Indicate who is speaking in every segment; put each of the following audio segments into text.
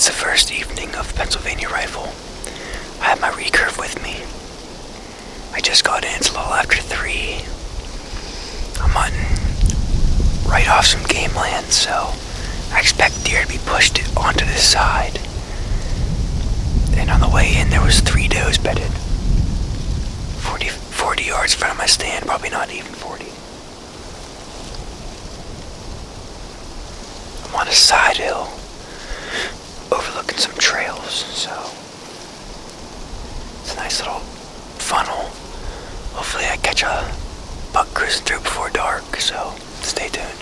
Speaker 1: It's the first evening of Pennsylvania Rifle. I have my recurve with me. I just got in, it's a little after 3. I'm hunting right off some game land, so I expect deer to be pushed onto this side. And on the way in, there was 3 does bedded. 40 yards in front of my stand, probably not even 40. I'm on a side hill, overlooking some trails, so it's a nice little funnel. Hopefully I catch a buck cruising through before dark, so stay tuned.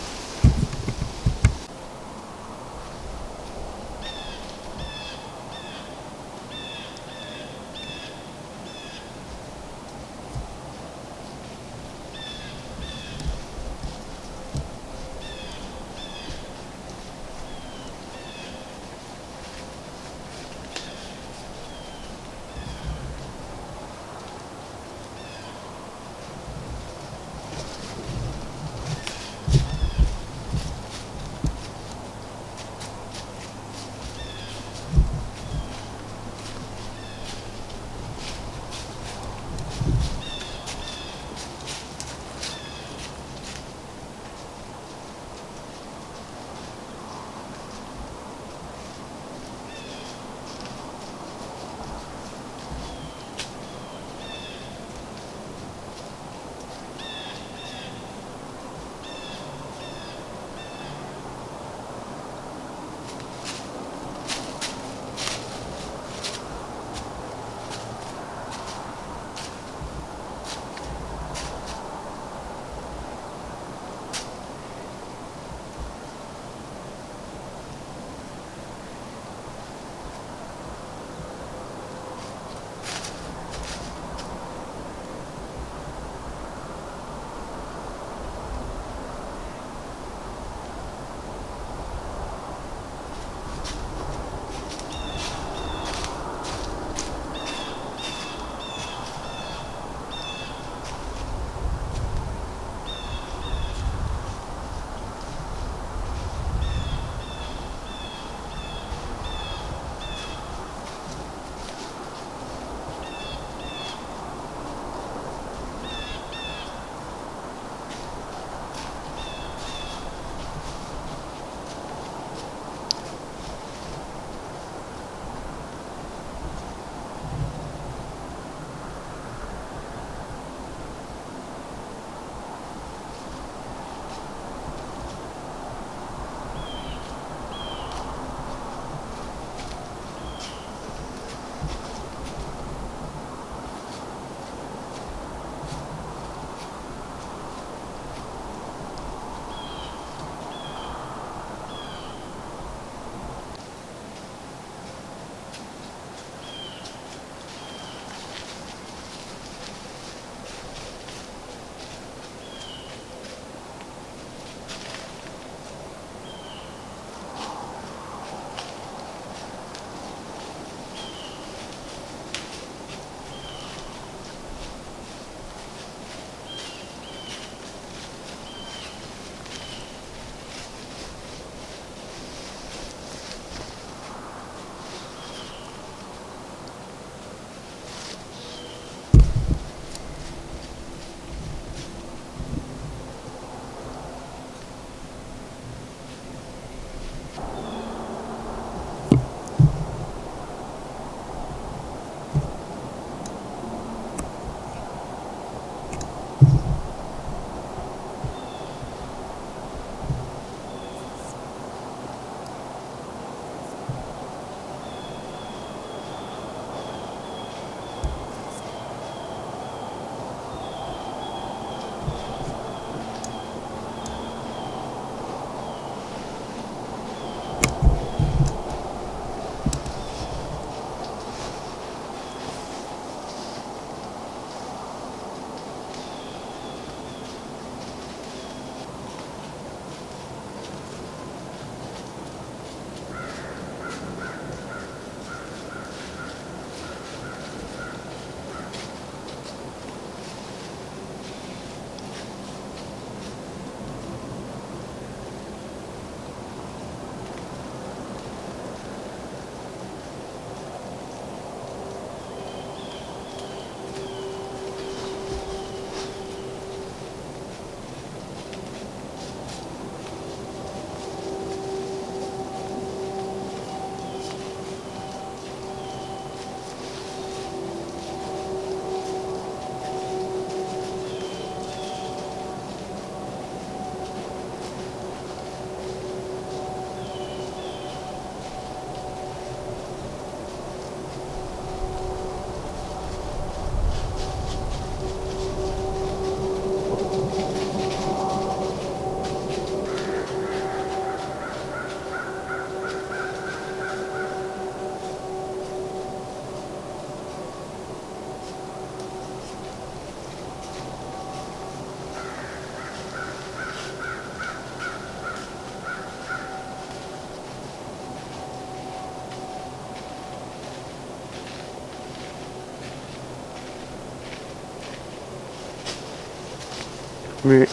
Speaker 1: Right.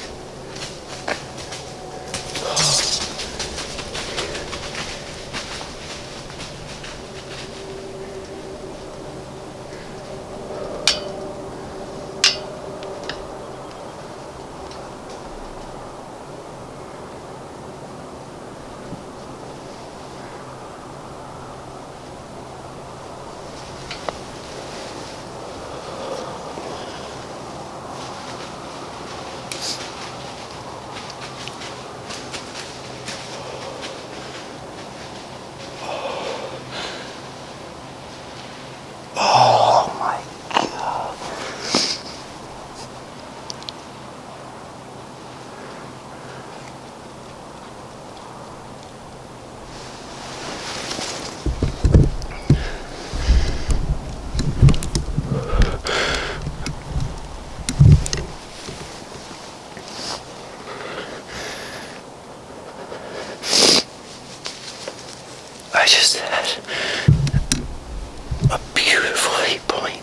Speaker 1: Oh my God. I just had a beautiful 8-point.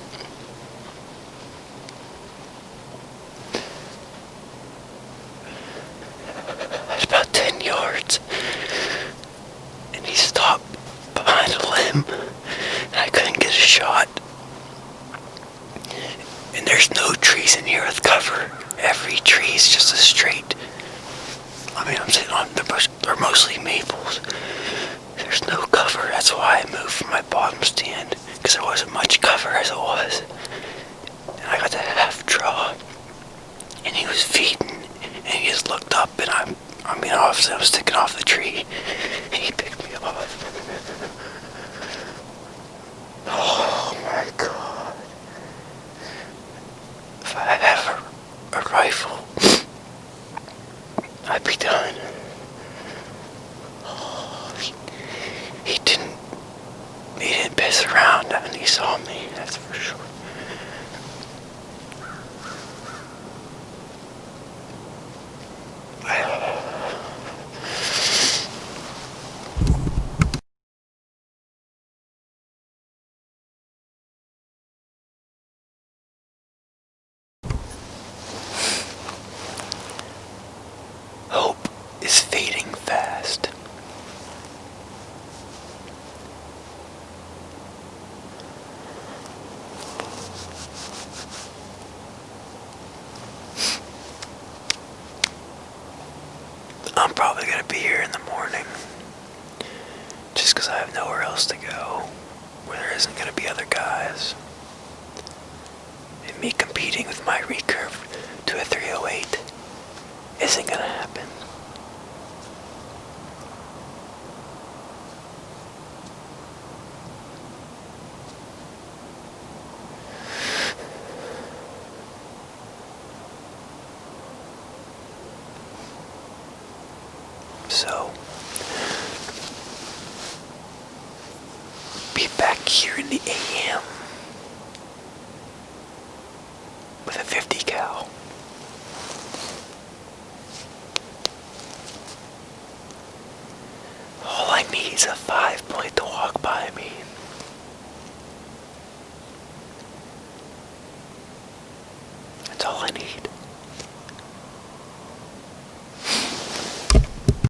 Speaker 1: At about 10 yards. And he stopped behind a limb. And I couldn't get a shot. And there's no trees in here with cover. Every tree is just a straight. I mean, I'm sitting on, they're mostly maples. There's no cover. That's why I moved from my bottom stand. Because there wasn't much cover as it was. And I got to half draw. And he was feeding. And he just looked up. And I mean, obviously I was sticking off the tree. And he picked me up. Oh my God. If I had a rifle, I'd be done. He didn't piss around when he saw me, that's for sure. Hope is fading fast. I'm probably gonna be here in the morning. Just because I have nowhere else to go. Where there isn't gonna be other guys. And me competing with my recurve to a 308 isn't gonna happen. So, be back here in the AM with a 50 cal. All I need is a 5-point to walk by me.